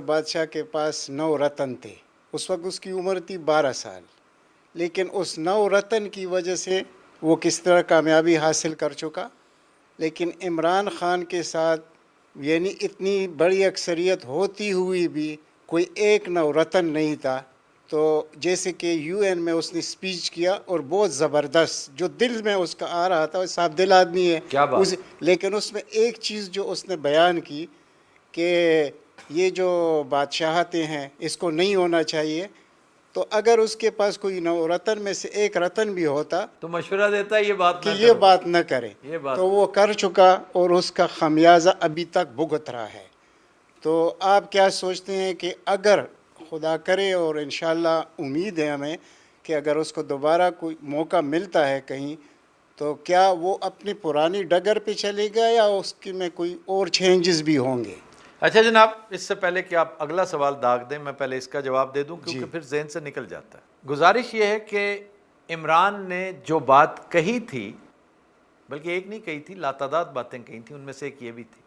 بادشاہ کے پاس 9 رتن تھے، اس وقت اس کی عمر تھی 12 سال، لیکن اس 9 رتن کی وجہ سے وہ کس طرح کامیابی حاصل کر چکا. لیکن عمران خان کے ساتھ یعنی اتنی بڑی اکثریت ہوتی ہوئی بھی کوئی ایک 9 رتن نہیں تھا. تو جیسے کہ یو این میں اس نے اسپیچ کیا اور بہت زبردست جو دل میں اس کا آ رہا تھا، وہ صاحب دل آدمی ہے. کیا بات. لیکن اس میں ایک چیز جو اس نے بیان کی کہ یہ جو بادشاہتیں ہیں اس کو نہیں ہونا چاہیے. تو اگر اس کے پاس کوئی 9 رتن میں سے ایک رتن بھی ہوتا تو مشورہ دیتا ہے یہ بات کہ نہ یہ کرو. بات نہ کرے، یہ بات تو وہ کر چکا اور اس کا خمیازہ ابھی تک بھگت رہا ہے. تو آپ کیا سوچتے ہیں کہ اگر خدا کرے، اور انشاءاللہ امید ہے ہمیں کہ اگر اس کو دوبارہ کوئی موقع ملتا ہے کہیں، تو کیا وہ اپنی پرانی ڈگر پہ چلے گا یا اس کے میں کوئی اور چینجز بھی ہوں گے؟ اچھا جناب، اس سے پہلے کہ آپ اگلا سوال داغ دیں، میں پہلے اس کا جواب دے دوں کیونکہ پھر ذہن سے نکل جاتا ہے. گزارش یہ ہے کہ عمران نے جو بات کہی تھی، بلکہ ایک نہیں کہی تھی، لاتعداد باتیں کہی تھیں، ان میں سے ایک یہ بھی تھی